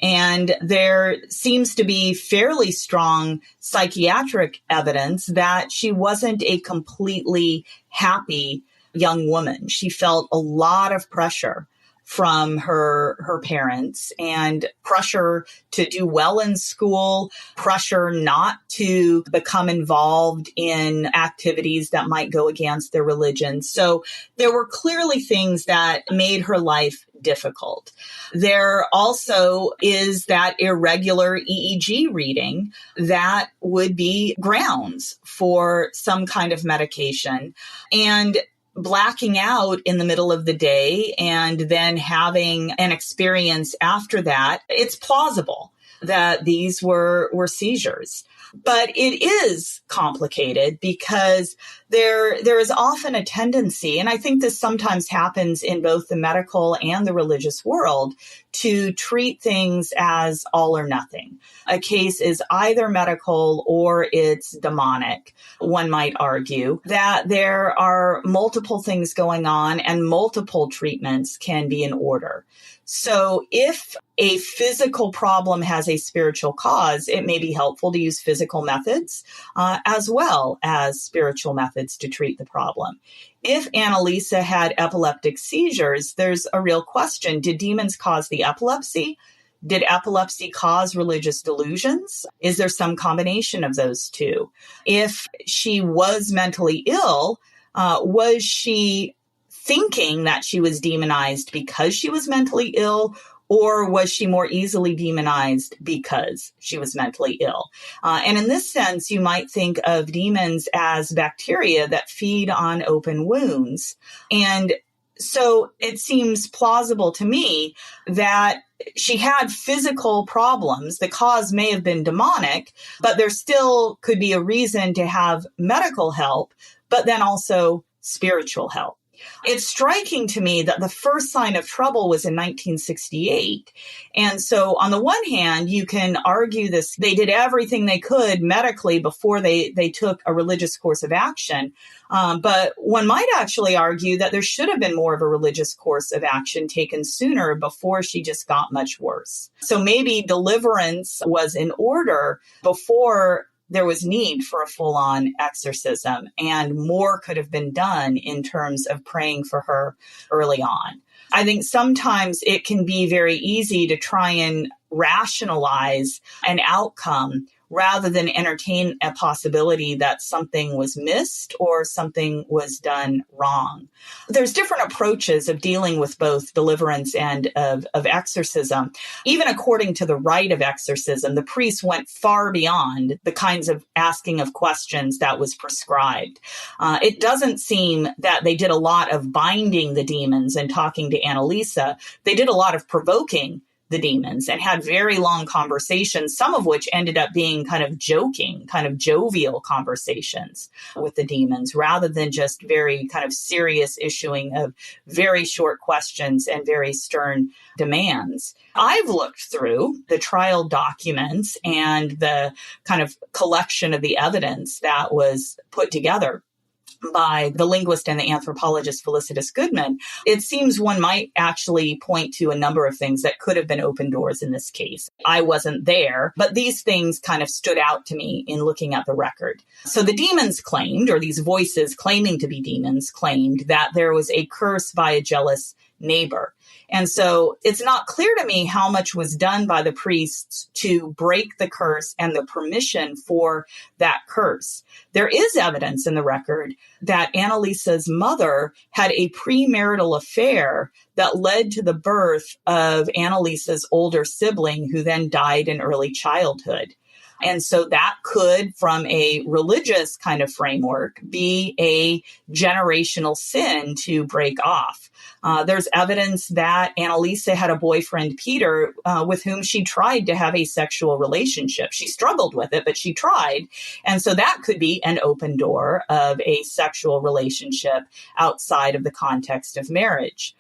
And there seems to be fairly strong psychiatric evidence that she wasn't a completely happy young woman. She felt a lot of pressure from her parents and pressure to do well in school, pressure not to become involved in activities that might go against their religion. So there were clearly things that made her life difficult. There also is that irregular EEG reading that would be grounds for some kind of medication. And blacking out in the middle of the day and then having an experience after that, it's plausible that these were seizures. But it is complicated because there is often a tendency, and I think this sometimes happens in both the medical and the religious world, to treat things as all or nothing. A case is either medical or it's demonic. One might argue that there are multiple things going on and multiple treatments can be in order. So if a physical problem has a spiritual cause, it may be helpful to use physical methods as well as spiritual methods to treat the problem. If Anneliese had epileptic seizures, there's a real question. Did demons cause the epilepsy? Did epilepsy cause religious delusions? Is there some combination of those two? If she was mentally ill, was she thinking that she was demonized because she was mentally ill, or was she more easily demonized because she was mentally ill? And in this sense, you might think of demons as bacteria that feed on open wounds. And so it seems plausible to me that she had physical problems. The cause may have been demonic, but there still could be a reason to have medical help, but then also spiritual help. It's striking to me that the first sign of trouble was in 1968. And so on the one hand, you can argue this, they did everything they could medically before they took a religious course of action. But one might actually argue that there should have been more of a religious course of action taken sooner before she just got much worse. So maybe deliverance was in order before there was need for a full-on exorcism, and more could have been done in terms of praying for her early on. I think sometimes it can be very easy to try and rationalize an outcome rather than entertain a possibility that something was missed or something was done wrong. There's different approaches of dealing with both deliverance and of exorcism. Even according to the rite of exorcism, the priest went far beyond the kinds of asking of questions that was prescribed. It doesn't seem that they did a lot of binding the demons and talking to Anneliese. They did a lot of provoking the demons and had very long conversations, some of which ended up being kind of joking, kind of jovial conversations with the demons, rather than just very kind of serious issuing of very short questions and very stern demands. I've looked through the trial documents and the kind of collection of the evidence that was put together by the linguist and the anthropologist Felicitas Goodman. It seems one might actually point to a number of things that could have been open doors in this case. I wasn't there, but these things kind of stood out to me in looking at the record. So the demons claimed, or these voices claiming to be demons claimed, that there was a curse by a jealous neighbor. And so it's not clear to me how much was done by the priests to break the curse and the permission for that curse. There is evidence in the record that Anneliese's mother had a premarital affair that led to the birth of Anneliese's older sibling, who then died in early childhood. And so that could, from a religious kind of framework, be a generational sin to break off. There's evidence that Anneliese had a boyfriend, Peter, with whom she tried to have a sexual relationship. She struggled with it, but she tried. And so that could be an open door of a sexual relationship outside of the context of marriage.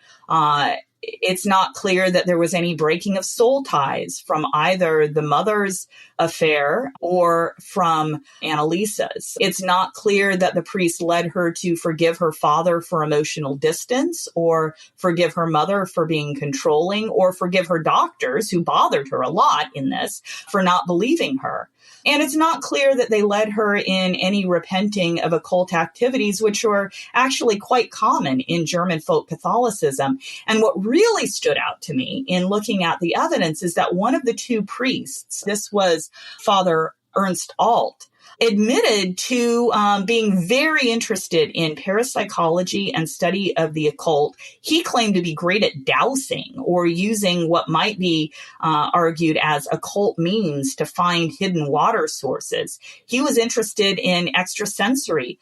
It's not clear that there was any breaking of soul ties from either the mother's affair or from Anneliese's. It's not clear that the priest led her to forgive her father for emotional distance, or forgive her mother for being controlling, or forgive her doctors, who bothered her a lot in this, for not believing her. And it's not clear that they led her in any repenting of occult activities, which were actually quite common in German folk Catholicism. And what really stood out to me in looking at the evidence is that one of the two priests, this was Father Ernst Alt, admitted to being very interested in parapsychology and study of the occult. He claimed to be great at dowsing, or using what might be argued as occult means to find hidden water sources. He was interested in extrasensory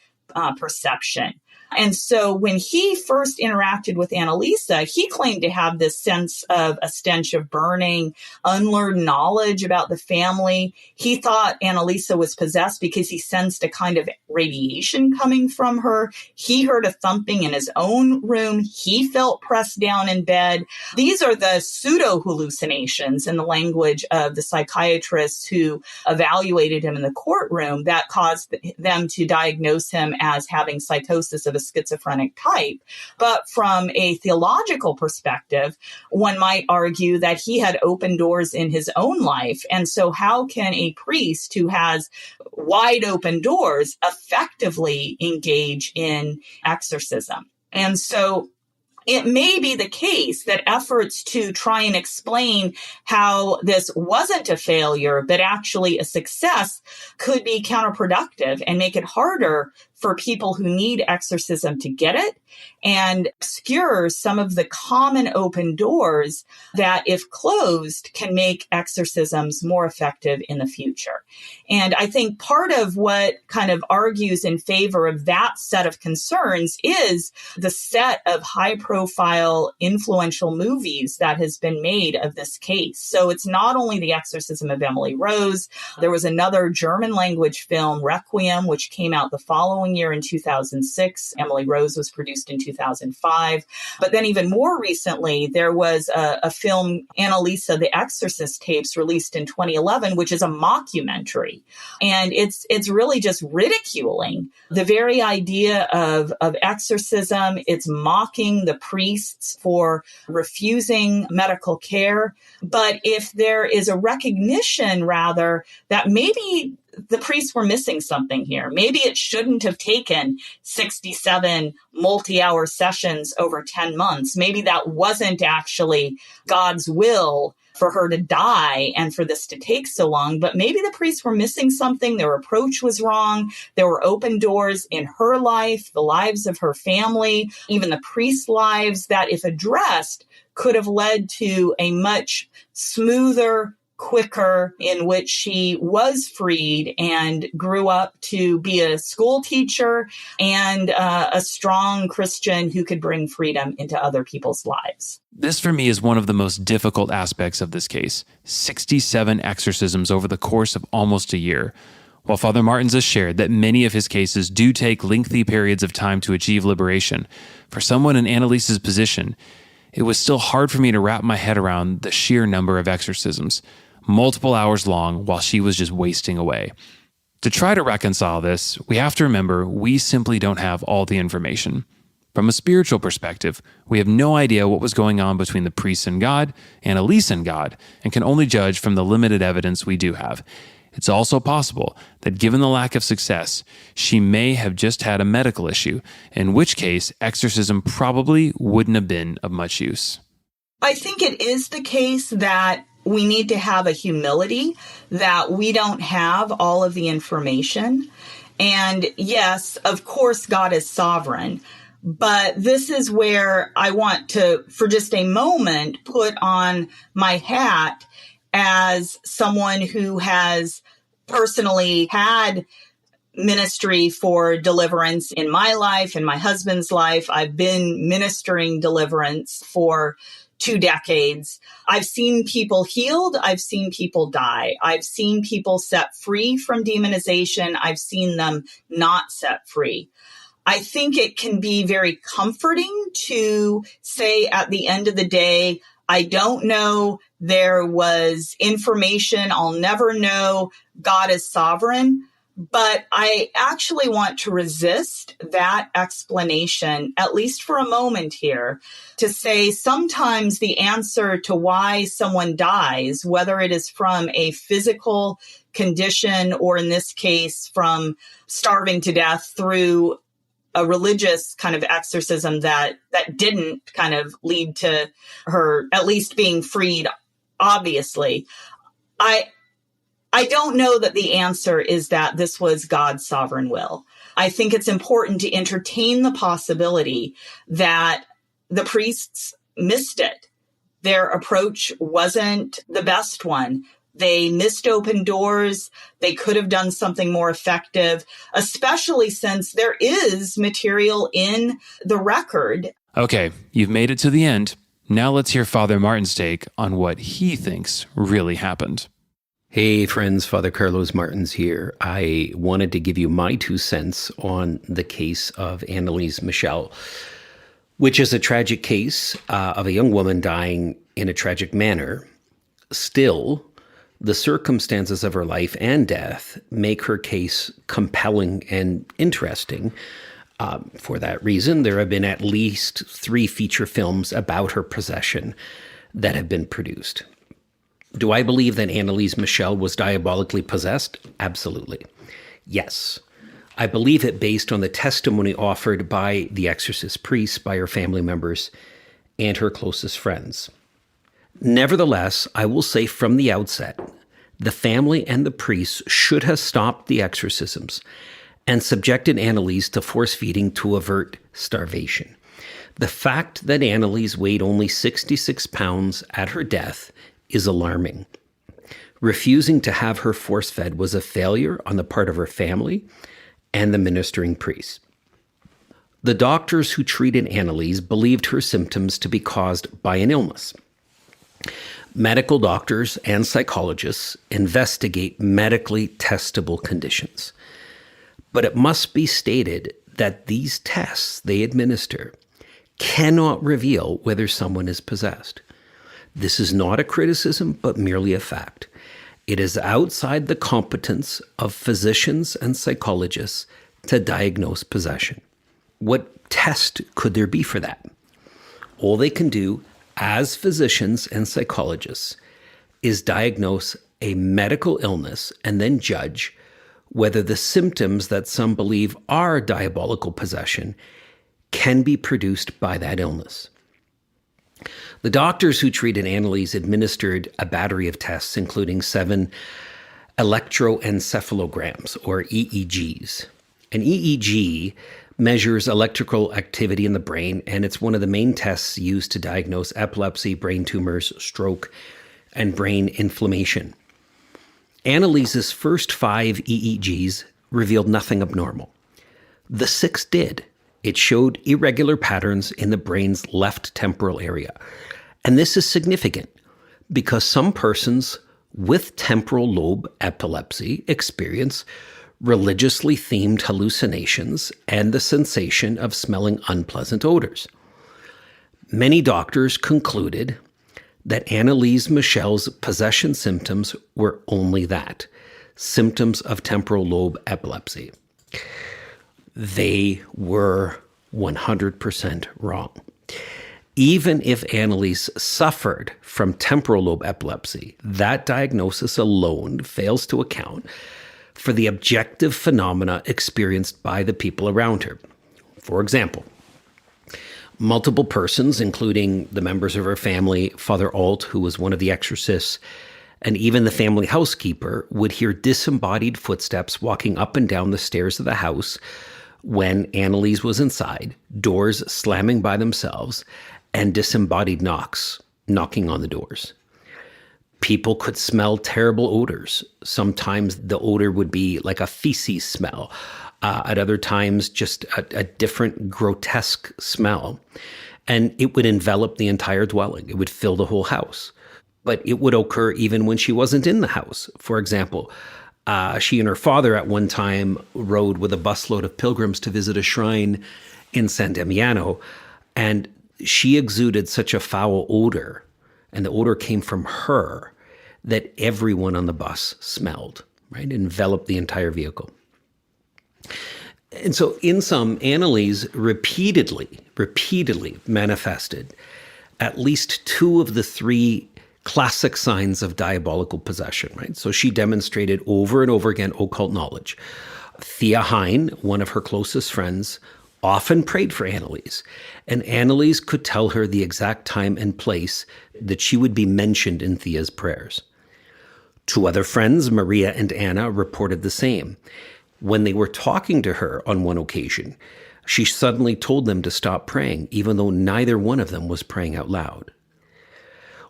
perception. And so when he first interacted with Anneliese, he claimed to have this sense of a stench of burning, unlearned knowledge about the family. He thought Anneliese was possessed because he sensed a kind of radiation coming from her. He heard a thumping in his own room. He felt pressed down in bed. These are the pseudo hallucinations, in the language of the psychiatrists who evaluated him in the courtroom, that caused them to diagnose him as having psychosis of a schizophrenic type. But from a theological perspective, one might argue that he had open doors in his own life. And so how can a priest who has wide open doors effectively engage in exorcism? And so it may be the case that efforts to try and explain how this wasn't a failure, but actually a success, could be counterproductive and make it harder for people who need exorcism to get it, and obscure some of the common open doors that, if closed, can make exorcisms more effective in the future. And I think part of what kind of argues in favor of that set of concerns is the set of high-profile, influential movies that has been made of this case. So it's not only The Exorcism of Emily Rose. There was another German-language film, Requiem, which came out the following year in 2006. Emily Rose was produced in 2005. But then even more recently, there was a film, Anneliese, The Exorcist Tapes, released in 2011, which is a mockumentary. And it's really just ridiculing the very idea of exorcism. It's mocking the priests for refusing medical care. But if there is a recognition, rather, that maybe the priests were missing something here. Maybe it shouldn't have taken 67 multi-hour sessions over 10 months. Maybe that wasn't actually God's will for her to die and for this to take so long. But maybe the priests were missing something. Their approach was wrong. There were open doors in her life, the lives of her family, even the priests' lives that, if addressed, could have led to a much smoother, quicker, in which she was freed and grew up to be a school teacher and a strong Christian who could bring freedom into other people's lives. This, for me, is one of the most difficult aspects of this case. 67 exorcisms over the course of almost a year. While Father Martins has shared that many of his cases do take lengthy periods of time to achieve liberation, for someone in Anneliese's position, it was still hard for me to wrap my head around the sheer number of exorcisms, multiple hours long while she was just wasting away. To try to reconcile this, we have to remember we simply don't have all the information. From a spiritual perspective, we have no idea what was going on between the priests and God, Anneliese and God, and can only judge from the limited evidence we do have. It's also possible that given the lack of success, she may have just had a medical issue, in which case exorcism probably wouldn't have been of much use. I think it is the case that we need to have a humility that we don't have all of the information. And yes, of course, God is sovereign. But this is where I want to, for just a moment, put on my hat as someone who has personally had ministry for deliverance in my life, in my husband's life. I've been ministering deliverance for 2 decades. I've seen people healed. I've seen people die. I've seen people set free from demonization. I've seen them not set free. I think it can be very comforting to say at the end of the day, I don't know. There was information I'll never know. God is sovereign. But I actually want to resist that explanation, at least for a moment here, to say sometimes the answer to why someone dies, whether it is from a physical condition or in this case from starving to death through a religious kind of exorcism that didn't kind of lead to her at least being freed, obviously. I don't know that the answer is that this was God's sovereign will. I think it's important to entertain the possibility that the priests missed it. Their approach wasn't the best one. They missed open doors. They could have done something more effective, especially since there is material in the record. Okay, you've made it to the end. Now let's hear Father Martin's take on what he thinks really happened. Hey friends, Father Carlos Martins here. I wanted to give you my 2 cents on the case of Anneliese Michel, which is a tragic case of a young woman dying in a tragic manner. Still, the circumstances of her life and death make her case compelling and interesting. For that reason, there have been at least 3 feature films about her possession that have been produced. Do I believe that Anneliese Michel was diabolically possessed? Absolutely. Yes. I believe it based on the testimony offered by the exorcist priests, by her family members, and her closest friends. Nevertheless, I will say from the outset, the family and the priests should have stopped the exorcisms and subjected Anneliese to force feeding to avert starvation. The fact that Anneliese weighed only 66 pounds at her death is alarming. Refusing to have her force-fed was a failure on the part of her family and the ministering priests. The doctors who treated Anneliese believed her symptoms to be caused by an illness. Medical doctors and psychologists investigate medically testable conditions. But it must be stated that these tests they administer cannot reveal whether someone is possessed. This is not a criticism, but merely a fact. It is outside the competence of physicians and psychologists to diagnose possession. What test could there be for that? All they can do as physicians and psychologists is diagnose a medical illness and then judge whether the symptoms that some believe are diabolical possession can be produced by that illness. The doctors who treated Anneliese administered a battery of tests, including 7 electroencephalograms, or EEGs. An EEG measures electrical activity in the brain, and it's one of the main tests used to diagnose epilepsy, brain tumors, stroke, and brain inflammation. Anneliese's first 5 EEGs revealed nothing abnormal. The 6th did. It showed irregular patterns in the brain's left temporal area. And this is significant because some persons with temporal lobe epilepsy experience religiously themed hallucinations and the sensation of smelling unpleasant odors. Many doctors concluded that Anneliese Michel's possession symptoms were only that, symptoms of temporal lobe epilepsy. They were 100% wrong. Even if Anneliese suffered from temporal lobe epilepsy, that diagnosis alone fails to account for the objective phenomena experienced by the people around her. For example, multiple persons, including the members of her family, Father Alt, who was one of the exorcists, and even the family housekeeper, would hear disembodied footsteps walking up and down the stairs of the house when Anneliese was inside, doors slamming by themselves, and disembodied knocking on the doors. People could smell terrible odors. Sometimes the odor would be like a feces smell. At other times, just a different grotesque smell. And it would envelop the entire dwelling. It would fill the whole house. But it would occur even when she wasn't in the house. For example, she and her father at one time rode with a busload of pilgrims to visit a shrine in San Damiano, and she exuded such a foul odor, and the odor came from her, that everyone on the bus smelled, right? It enveloped the entire vehicle. And so in sum, Anneliese repeatedly manifested at least 2 of the 3 classic signs of diabolical possession, right? So she demonstrated over and over again occult knowledge. Thea Hein, one of her closest friends, often prayed for Anneliese, and Anneliese could tell her the exact time and place that she would be mentioned in Thea's prayers. 2 other friends, Maria and Anna, reported the same. When they were talking to her on one occasion, she suddenly told them to stop praying, even though neither one of them was praying out loud.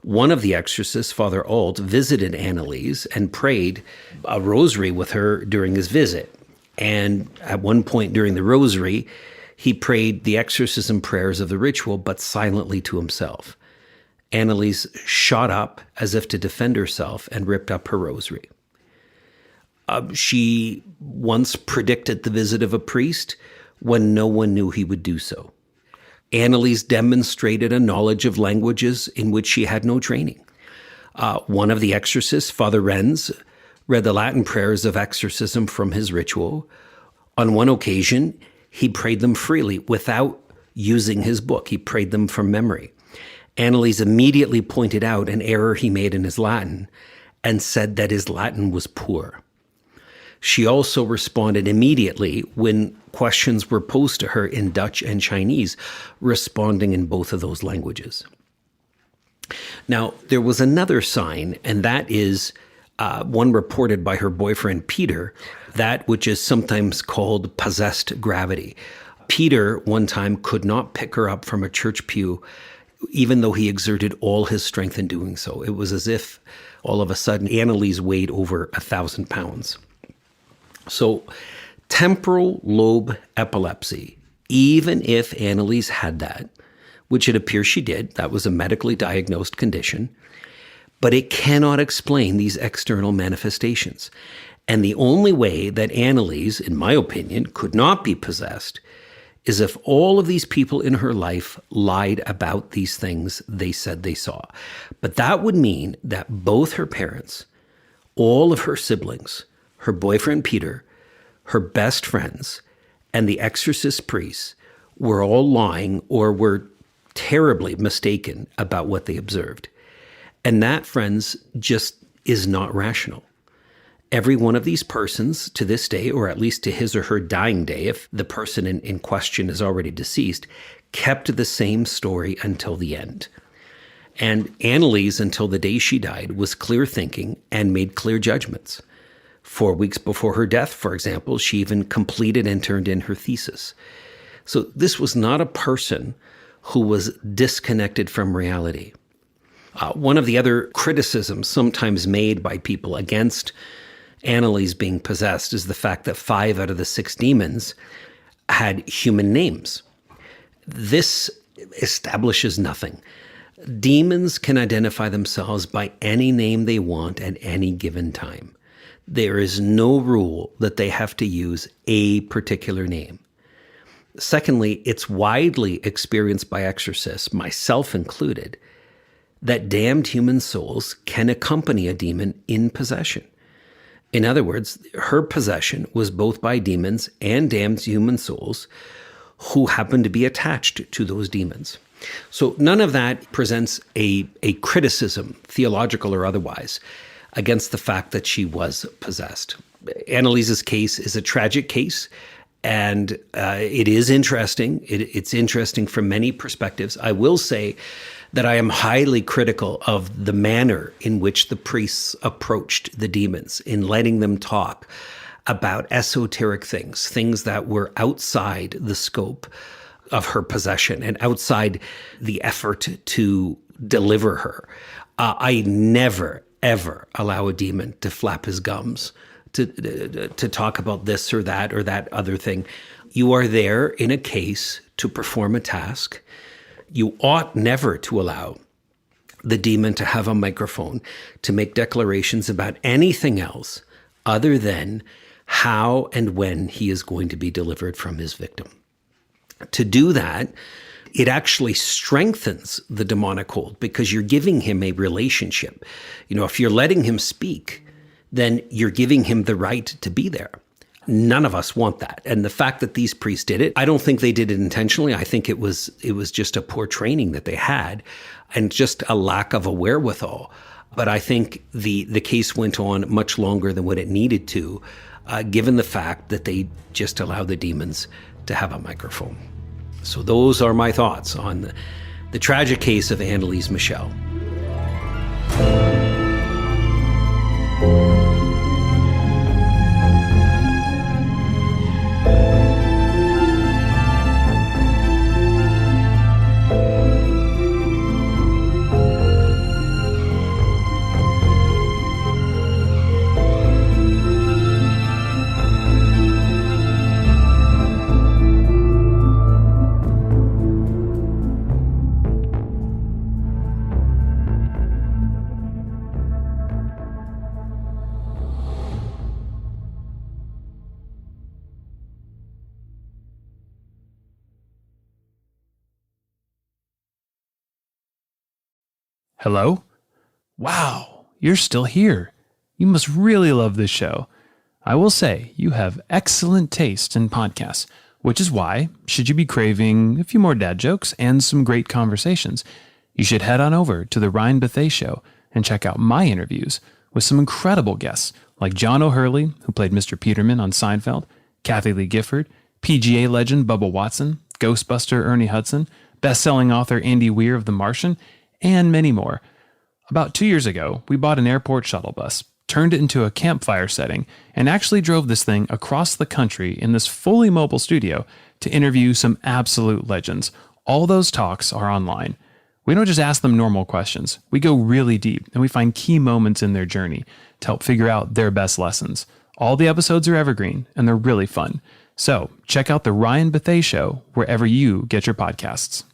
One of the exorcists, Father Alt, visited Anneliese and prayed a rosary with her during his visit. And at one point during the rosary, he prayed the exorcism prayers of the ritual, but silently to himself. Anneliese shot up as if to defend herself and ripped up her rosary. She once predicted the visit of a priest when no one knew he would do so. Anneliese demonstrated a knowledge of languages in which she had no training. One of the exorcists, Father Renz, read the Latin prayers of exorcism from his ritual. On one occasion, he prayed them freely without using his book. He prayed them from memory. Anneliese immediately pointed out an error he made in his Latin and said that his Latin was poor. She also responded immediately when questions were posed to her in Dutch and Chinese, responding in both of those languages. Now, there was another sign, and that is one reported by her boyfriend, Peter, that which is sometimes called possessed gravity. Peter, one time, could not pick her up from a church pew, even though he exerted all his strength in doing so. It was as if all of a sudden Anneliese weighed over 1,000 pounds. So temporal lobe epilepsy, even if Anneliese had that, which it appears she did, that was a medically diagnosed condition, but it cannot explain these external manifestations. And the only way that Anneliese, in my opinion, could not be possessed is if all of these people in her life lied about these things they said they saw. But that would mean that both her parents, all of her siblings, her boyfriend Peter, her best friends, and the exorcist priests were all lying or were terribly mistaken about what they observed. And that, friends, just is not rational. Every one of these persons to this day, or at least to his or her dying day, if the person in question is already deceased, kept the same story until the end. And Anneliese, until the day she died, was clear thinking and made clear judgments. 4 weeks before her death, for example, she even completed and turned in her thesis. So this was not a person who was disconnected from reality. One of the other criticisms sometimes made by people against Anneliese being possessed is the fact that 5 out of the 6 demons had human names. This establishes nothing. Demons can identify themselves by any name they want at any given time. There is no rule that they have to use a particular name. Secondly, it's widely experienced by exorcists, myself included, that damned human souls can accompany a demon in possession. In other words, her possession was both by demons and damned human souls who happened to be attached to those demons. So none of that presents a criticism, theological or otherwise, against the fact that she was possessed. Anneliese's case is a tragic case, and it is interesting. It's interesting from many perspectives. I will say that I am highly critical of the manner in which the priests approached the demons in letting them talk about esoteric things that were outside the scope of her possession and outside the effort to deliver her. I never, ever allow a demon to flap his gums to talk about this or that other thing. You are there in a case to perform a task. You ought never to allow the demon to have a microphone to make declarations about anything else other than how and when he is going to be delivered from his victim. To do that, it actually strengthens the demonic hold because you're giving him a relationship. If you're letting him speak, then you're giving him the right to be there. None of us want that. And the fact that these priests did it, I don't think they did it intentionally. I think it was just a poor training that they had and just a lack of a wherewithal. But I think the case went on much longer than what it needed to, given the fact that they just allowed the demons to have a microphone. So those are my thoughts on the tragic case of Anneliese Michel. Hello? Wow, you're still here. You must really love this show. I will say you have excellent taste in podcasts, which is why, should you be craving a few more dad jokes and some great conversations, you should head on over to the Ryan Bethea Show and check out my interviews with some incredible guests like John O'Hurley, who played Mr. Peterman on Seinfeld, Kathy Lee Gifford, PGA legend Bubba Watson, Ghostbuster Ernie Hudson, best-selling author Andy Weir of The Martian, and many more. About 2 years ago, we bought an airport shuttle bus, turned it into a campfire setting, and actually drove this thing across the country in this fully mobile studio to interview some absolute legends. All those talks are online. We don't just ask them normal questions. We go really deep, and we find key moments in their journey to help figure out their best lessons. All the episodes are evergreen, and they're really fun. So check out the Ryan Bethea Show wherever you get your podcasts.